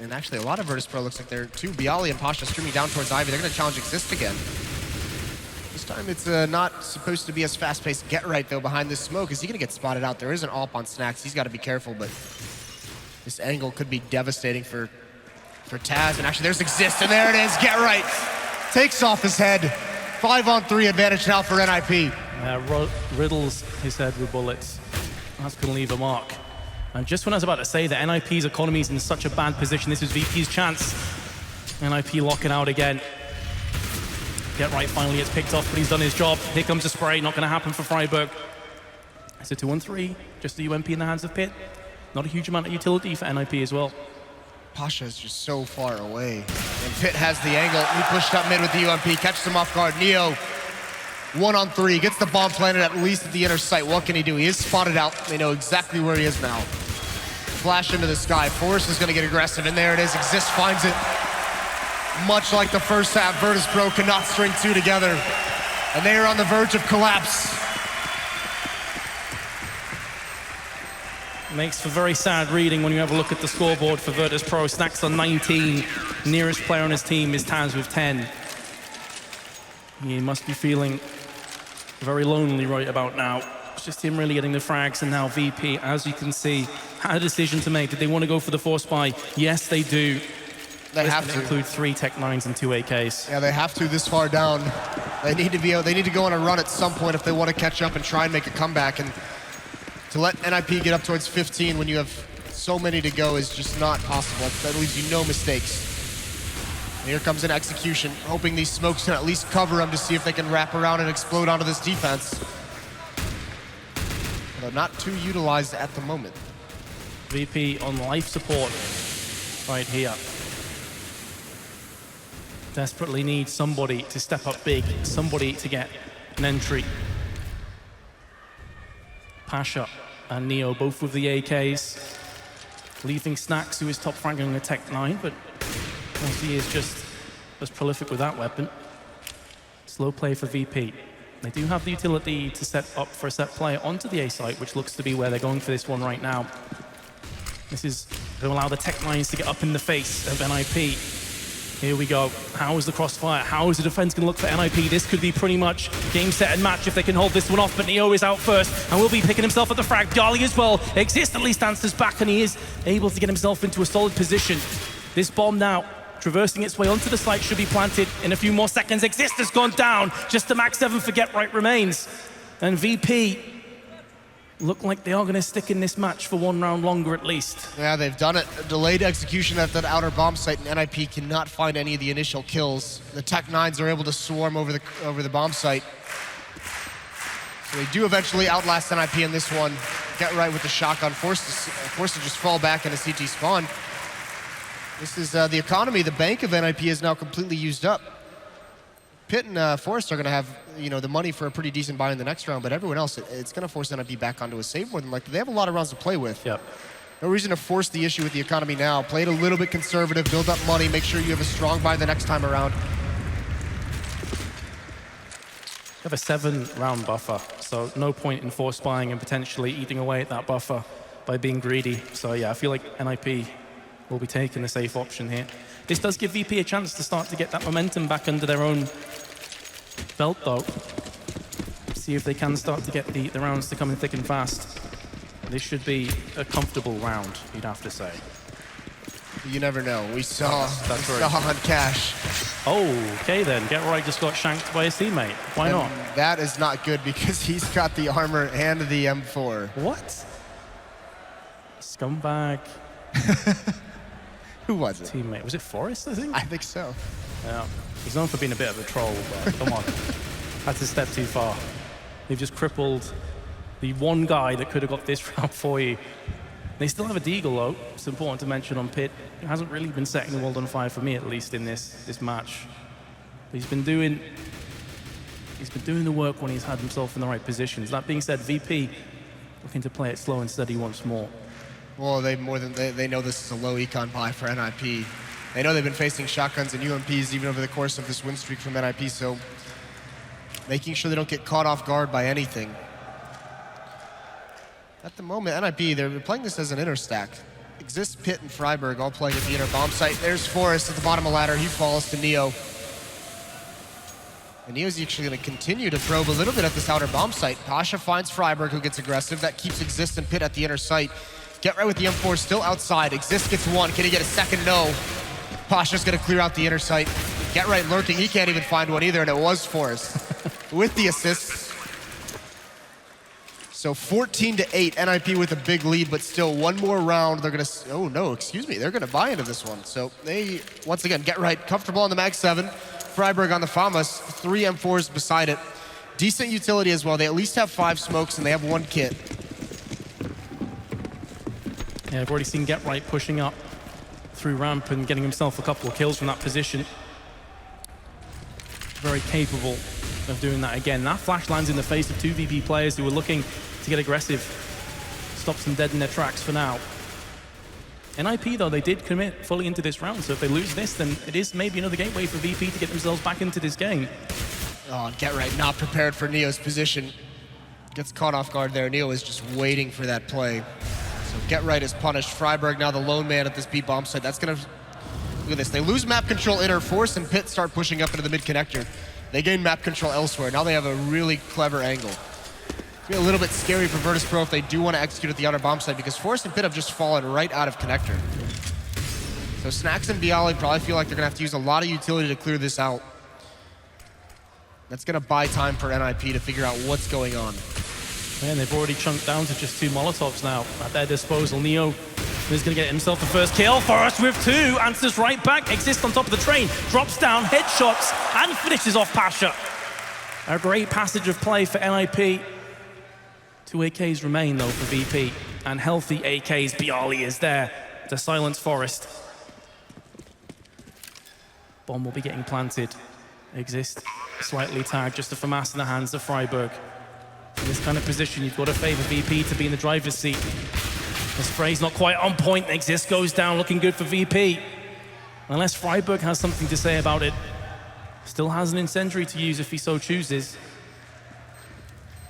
And actually, a lot of Virtus.Pro looks like they're two. Bialy and Pasha streaming down towards Ivy. They're going to challenge Exist again. This time it's not supposed to be as fast-paced. Get right, though, behind this smoke. Is he going to get spotted out? There is an AWP on Snax. He's got to be careful, but this angle could be devastating for Taz. And actually, there's Exist, and there it is. Get right. Takes off his head. 5-on-3 advantage now for NIP. Riddles his head with bullets. That's going to leave a mark. And just when I was about to say that NIP's economy is in such a bad position, this is VP's chance. NIP locking out again. Get right finally gets picked off, but he's done his job. Here comes a spray, not going to happen for Freiburg. It's a 2-on-3, just the UMP in the hands of Pit. Not a huge amount of utility for NIP as well. Pasha is just so far away. And Pit has the angle. He pushed up mid with the UMP, catches him off guard. Neo, 1-on-3, gets the bomb planted at least at the inner sight. What can he do? He is spotted out. They know exactly where he is now. Flash into the sky. Forrest is going to get aggressive, and there it is. Exist finds it. Much like the first half, Virtus.Pro cannot string two together, and they are on the verge of collapse. Makes for very sad reading when you have a look at the scoreboard for Virtus.Pro. Snax on 19. Nearest player on his team is Taz with 10. He must be feeling very lonely right about now. It's just him really getting the frags, and now VP, as you can see, had a decision to make. Did they want to go for the force buy? Yes, they do. They have to include 3 Tech 9s and 2 AKs. Yeah, they have to this far down. They need to go on a run at some point if they want to catch up and try and make a comeback. And to let NIP get up towards 15 when you have so many to go is just not possible. That leaves you no mistakes. And here comes an execution, hoping these smokes can at least cover them to see if they can wrap around and explode onto this defense. But not too utilized at the moment. VP on life support right here. Desperately need somebody to step up big, somebody to get an entry. Pasha and Neo both with the AKs, leaving Snax, who is top fragging a Tech 9, but of course he is just as prolific with that weapon. Slow play for VP. They do have the utility to set up for a set play onto the A site, which looks to be where they're going for this one right now. This is going to allow the Tech 9s to get up in the face of NIP. Here we go. How is the crossfire? How is the defense going to look for NIP? This could be pretty much game, set, and match if they can hold this one off, but Neo is out first and will be picking himself at the frag. Dali as well. Exist at least answers back, and he is able to get himself into a solid position. This bomb now, traversing its way onto the site, should be planted in a few more seconds. Exist has gone down. Just the max 7 for Get Right remains. And VP look like they are going to stick in this match for 1 round longer at least. Yeah, they've done it. A delayed execution at that outer bomb site, and NIP cannot find any of the initial kills. The Tech 9s are able to swarm over the bomb site. So they do eventually outlast NIP in this one. Get Right with the shotgun, forced to just fall back into CT spawn. This is the economy. The bank of NIP is now completely used up. Pitt and Forrest are going to have, the money for a pretty decent buy in the next round, but everyone else, it's going to force NIP back onto a save more than likely. They have a lot of rounds to play with. Yep. No reason to force the issue with the economy now. Play it a little bit conservative, build up money, make sure you have a strong buy the next time around. You have a 7-round buffer, so no point in force buying and potentially eating away at that buffer by being greedy. So yeah, I feel like NIP will be taking the safe option here. This does give VP a chance to start to get that momentum back under their own belt, though. See if they can start to get the rounds to come in thick and fast. This should be a comfortable round, you'd have to say. You never know. We saw on Cash. Oh, okay then. Get Right just got shanked by his teammate. Why not? That is not good because he's got the armor and the M4. What? Scumbag. Who was it? Teammate. Was it Forrest, I think? I think so. Yeah. He's known for being a bit of a troll, but come on. That's a step too far. They've just crippled the one guy that could have got this round for you. They still have a deagle, though. It's important to mention on Pit. He hasn't really been setting the world on fire for me, at least in this match. But he's been doing the work when he's had himself in the right positions. That being said, VP looking to play it slow and steady once more. Well, they know this is a low econ buy for NIP. They know they've been facing shotguns and UMPs even over the course of this win streak from NIP, so making sure they don't get caught off guard by anything. At the moment, NIP, they're playing this as an inner stack. Exist, Pit, and Freiberg all playing at the inner bomb site. There's Forrest at the bottom of the ladder. He falls to Neo. And Neo's actually going to continue to probe a little bit at this outer bomb site. Pasha finds Freiberg, who gets aggressive. That keeps Exist and Pit at the inner site. Get right with the M4 still outside. Exist gets one. Can he get a second? No. Pasha's going to clear out the inner site. Get right lurking. He can't even find one either, and it was Forrest with the assists. So 14-8, NIP with a big lead, but still one more round. They're gonna, oh no, excuse me, they're gonna buy into this one. So they, once again, get right, comfortable on the Mag 7. Freiberg on the FAMAS, 3 M4s beside it. Decent utility as well. They at least have 5 smokes and they have 1 kit. Yeah, I've already seen Get Right pushing up through ramp and getting himself a couple of kills from that position. Very capable of doing that again. That flash lands in the face of 2 VP players who were looking to get aggressive. Stops them dead in their tracks for now. NIP, though, they did commit fully into this round, so if they lose this, then it is maybe another gateway for VP to get themselves back into this game. Oh, Get Right not prepared for Neo's position. Gets caught off guard there. Neo is just waiting for that play. So Get Right is punished. Freiberg now the lone man at this B bomb site. That's gonna, look at this. They lose map control inner. Force and Pit start pushing up into the mid connector. They gain map control elsewhere. Now they have a really clever angle. It's gonna be a little bit scary for Virtus.Pro if they do want to execute at the outer bomb site because Force and Pit have just fallen right out of connector. So Snacks and Bialy probably feel like they're gonna have to use a lot of utility to clear this out. That's gonna buy time for NIP to figure out what's going on. Man, they've already chunked down to just 2 Molotovs now at their disposal. Neo is going to get himself the first kill. Forrest with 2, answers right back, exists on top of the train, drops down, headshots, and finishes off Pasha. A great passage of play for NIP. 2 AKs remain, though, for VP, and healthy AKs. Bialy is there to silence Forrest. Bomb will be getting planted. Exist, slightly tagged, just a FAMAS in the hands of Freiberg. In this kind of position, you've got to favor VP to be in the driver's seat. This spray's not quite on point. Exist goes down, looking good for VP. Unless Freiberg has something to say about it. Still has an incendiary to use if he so chooses.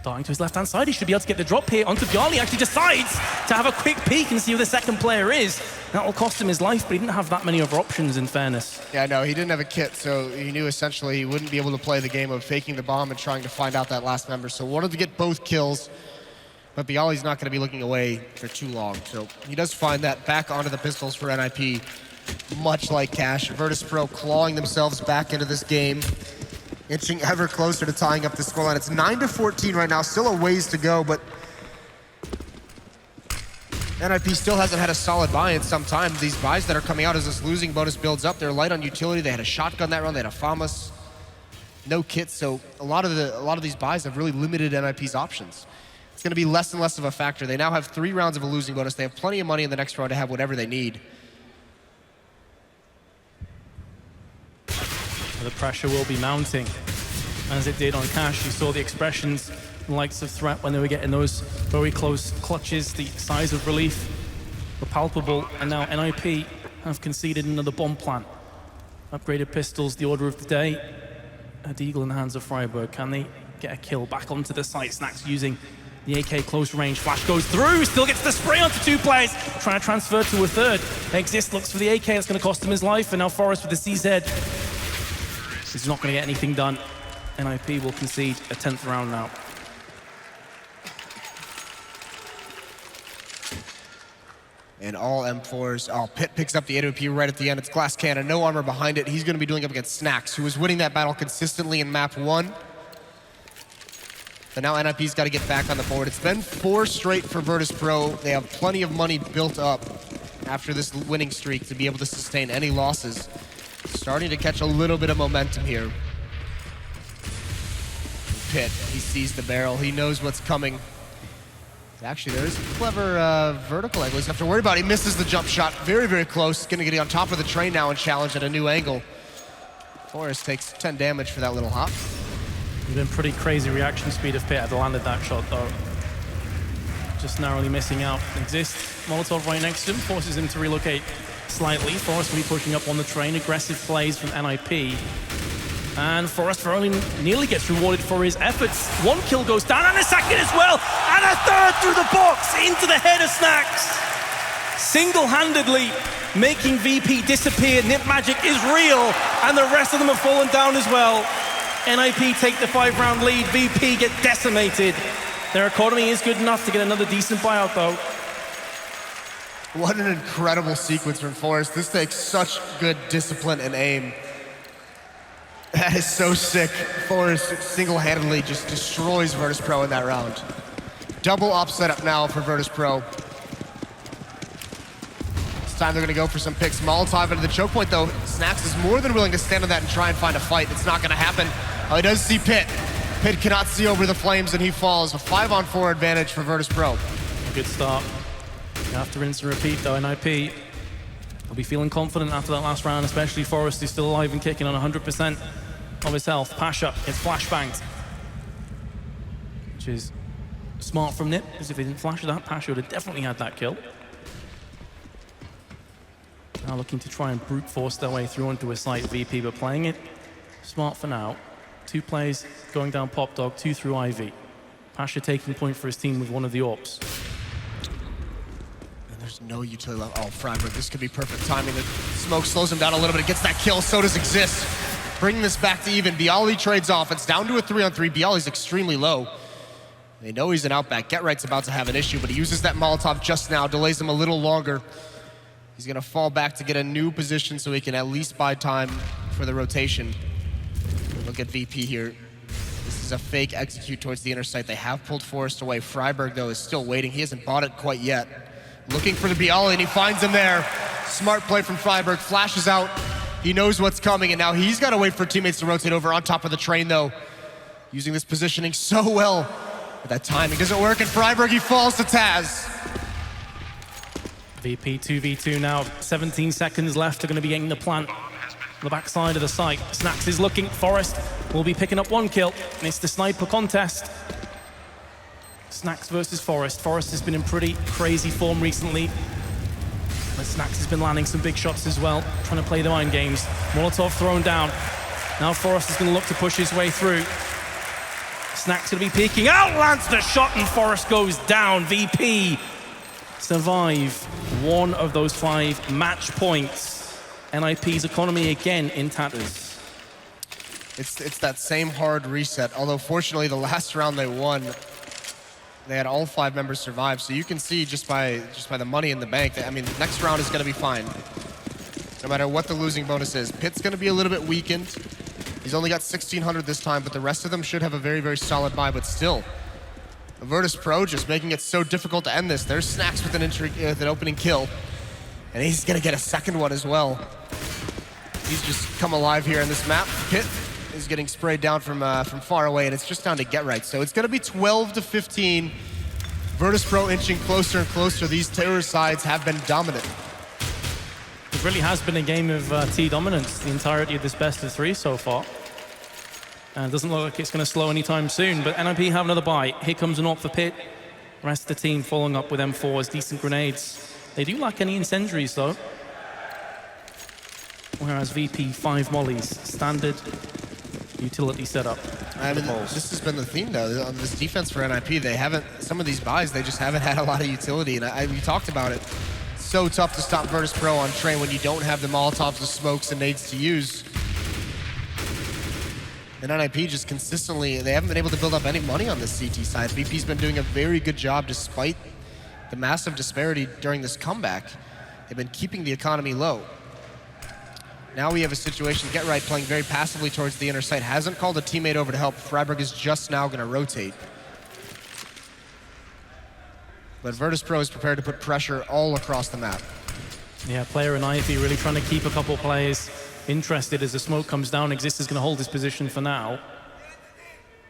Darting to his left-hand side, he should be able to get the drop here onto Bialy. Actually decides to have a quick peek and see who the second player is. That will cost him his life, but he didn't have that many other options, in fairness. Yeah, no, he didn't have a kit, so he knew essentially he wouldn't be able to play the game of faking the bomb and trying to find out that last member. So wanted to get both kills, but Bialy's not going to be looking away for too long. So he does find that back onto the pistols for NIP, much like Cash. Virtus.Pro clawing themselves back into this game, inching ever closer to tying up the scoreline. It's 9-14 right now, still a ways to go, but NIP still hasn't had a solid buy in some time. These buys that are coming out as this losing bonus builds up, they're light on utility. They had a shotgun that round, they had a FAMAS, no kits, so a lot of these buys have really limited NIP's options. It's gonna be less and less of a factor. They now have 3 rounds of a losing bonus. They have plenty of money in the next round to have whatever they need. The pressure will be mounting, as it did on Cash. You saw the expressions, the likes of Threat when they were getting those very close clutches. The size of relief were palpable, and now NIP have conceded another bomb plant. Upgraded pistols, the order of the day. A Deagle in the hands of Freiberg. Can they get a kill back onto the site? Snacks using the AK close range. Flash goes through, still gets the spray onto 2 players. Trying to transfer to a third. Exist looks for the AK, that's going to cost him his life, and now Forrest with the CZ. He's not going to get anything done. NIP will concede a 10th round now. And all M4s. Oh, Pit picks up the AWP right at the end. It's Glass Cannon, no armor behind it. He's going to be doing up against Snacks, who was winning that battle consistently in map 1. But now NIP's got to get back on the board. It's been 4 straight for Virtus.Pro. They have plenty of money built up after this winning streak to be able to sustain any losses. Starting to catch a little bit of momentum here. Pit, he sees the barrel. He knows what's coming. Actually, there's a clever vertical angle. He doesn't have to worry about it. He misses the jump shot. Very, very close. Going to get on top of the train now and challenge at a new angle. Forrest takes 10 damage for that little hop. It's been pretty crazy reaction speed if Pit had landed that shot, though. Just narrowly missing out. Exist. Molotov right next to him, forces him to relocate slightly. Forrest will be pushing up on the train. Aggressive plays from NIP. And Forrest only nearly gets rewarded for his efforts. 1 kill goes down, and a second as well. And a third through the box, into the head of Snacks. single-handedly making VP disappear. Nip Magic is real, and the rest of them have fallen down as well. NIP take the 5-round lead. VP get decimated. Their economy is good enough to get another decent buyout, though. What an incredible sequence from Forrest. This takes such good discipline and aim. That is so sick. Forrest single-handedly just destroys Virtus.Pro in that round. Double op setup now for Virtus.Pro. This time they're gonna go for some picks. Molotov into the choke point though. Snax is more than willing to stand on that and try and find a fight. It's not gonna happen. Oh, he does see Pit. Pit cannot see over the flames and he falls. A 5-on-4 advantage for Virtus.Pro. Good start. You have to rinse and repeat though, NIP. I'll be feeling confident after that last round, especially Forrest is still alive and kicking on 100% of his health. Pasha gets flashbanged, which is smart from Nip, because if he didn't flash that, Pasha would have definitely had that kill. Now looking to try and brute force their way through onto a site, VP, but playing it smart for now. 2 plays going down Pop Dog, 2 through IV. Pasha taking point for his team with one of the AWPs. And there's no utility left. Oh, Freiburg, this could be perfect timing. The smoke slows him down a little bit. It gets that kill, so does Exist. Bringing this back to even. Bialy trades off. It's down to a 3-on-3. Bialy's extremely low. They know he's an outback. GetRight's about to have an issue, but he uses that Molotov just now, delays him a little longer. He's gonna fall back to get a new position so he can at least buy time for the rotation. Look at VP here. This is a fake execute towards the inner site. They have pulled Forrest away. Freiburg, though, is still waiting. He hasn't bought it quite yet. Looking for the Bialy, and he finds him there. Smart play from Freiburg, flashes out. He knows what's coming, and now he's got to wait for teammates to rotate over on top of the train, though. Using this positioning so well. But that timing doesn't work, and Freiburg, he falls to Taz. VP 2v2 now, 17 seconds left. They're going to be getting the plant on the backside of the site. Snax is looking. Forrest will be picking up 1 kill, and it's the sniper contest. Snax versus Forrest. Forrest has been in pretty crazy form recently. But Snax has been landing some big shots as well, trying to play the mind games. Molotov thrown down. Now Forrest is going to look to push his way through. Snax going to be peeking out, lands the shot, and Forrest goes down. VP survive 1 of those 5 match points. NIP's economy again in tatters. It's that same hard reset, although fortunately the last round they won, they had all 5 members survive, so you can see just by the money in the bank, that, I mean, the next round is going to be fine. No matter what the losing bonus is. Pit's going to be a little bit weakened. He's only got 1,600 this time, but the rest of them should have a very, very solid buy, but still. Virtus.Pro just making it so difficult to end this. There's Snax with an opening kill, and he's going to get a second one as well. He's just come alive here in this map. Pit is getting sprayed down from far away, and it's just down to GetRight. So it's going to be 12-15. Virtus.Pro inching closer and closer. These terror sides have been dominant. It really has been a game of T dominance the entirety of this best of 3 so far. And it doesn't look like it's going to slow anytime soon, but NIP have another buy. Here comes an AWP for Pit. The rest of the team following up with M4s, decent grenades. They do lack any incendiaries though. Whereas VP 5 mollies, standard utility setup. I mean, this has been the theme though, on this defense for NIP. They haven't, some of these buys, they just haven't had a lot of utility, and we talked about it. It's so tough to stop Virtus.Pro on train when you don't have the Molotovs, the smokes, and nades to use. And NIP just consistently, they haven't been able to build up any money on this CT side. VP's been doing a very good job despite the massive disparity during this comeback. They've been keeping the economy low. Now we have a situation, GetRight playing very passively towards the inner site, hasn't called a teammate over to help. Freiburg is just now going to rotate. But Virtus.Pro is prepared to put pressure all across the map. Yeah, Player and Ivy really trying to keep a couple players interested as the smoke comes down. Exist is going to hold his position for now.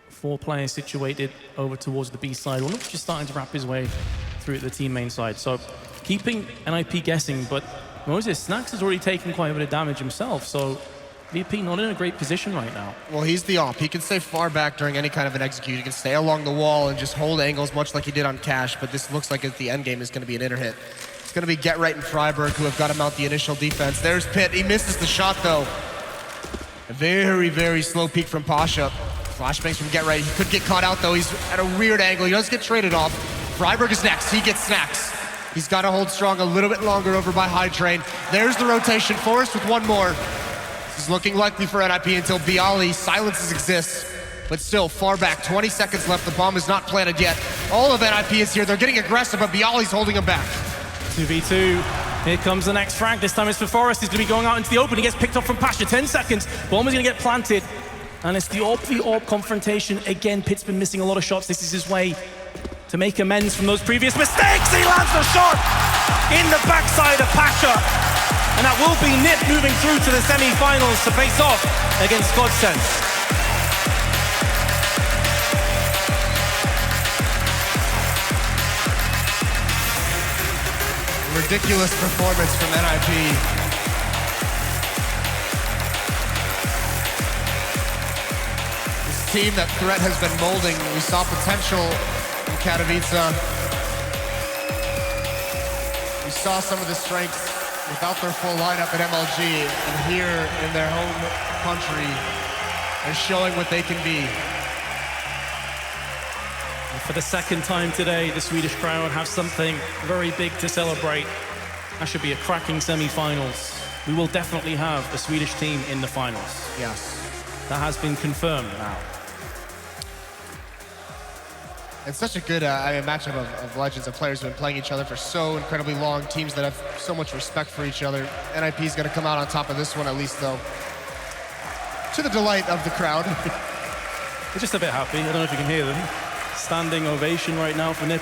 4 players situated over towards the B side. One of which is starting to wrap his way through at the team main side. So keeping NIP guessing, but Moses, Snax has already taken quite a bit of damage himself, so VP not in a great position right now. Well, he's the AWP. He can stay far back during any kind of an execute. He can stay along the wall and just hold angles much like he did on Cash, but this looks like the end game is going to be an inner hit. It's going to be GetRight and Freiburg who have got to mount the initial defense. There's Pit. He misses the shot, though. A very, very slow peek from Pasha. Flashbangs from GetRight. He could get caught out, though. He's at a weird angle. He does get traded off. Freiburg is next. He gets Snax. He's got to hold strong a little bit longer over by High Train. There's the rotation. Forrest with one more. This is looking likely for NIP until Bialy silences exists. But still, far back, 20 seconds left. The bomb is not planted yet. All of NIP is here. They're getting aggressive, but Bialy's holding him back. 2v2. Here comes the next frag. This time it's for Forrest. He's going to be going out into the open. He gets picked up from Pasha. 10 seconds. Bomb is going to get planted. And it's the AWP confrontation. Again, Pitt's been missing a lot of shots. This is his way to make amends from those previous mistakes. He lands the shot in the backside of Pasha. And that will be Nip moving through to the semi-finals to face off against Godsend. Ridiculous performance from NIP. This team that Threat has been molding, we saw potential in Katowice. We saw some of the strengths without their full lineup at MLG, and here in their home country, they're showing what they can be. For the second time today, the Swedish crowd have something very big to celebrate. That should be a cracking semi-finals. We will definitely have a Swedish team in the finals. Yes. That has been confirmed now. It's such a good matchup of legends, of players who have been playing each other for so incredibly long, teams that have so much respect for each other. NIP is going to come out on top of this one, at least, though, to the delight of the crowd. They're just a bit happy. I don't know if you can hear them. Standing ovation right now for Nip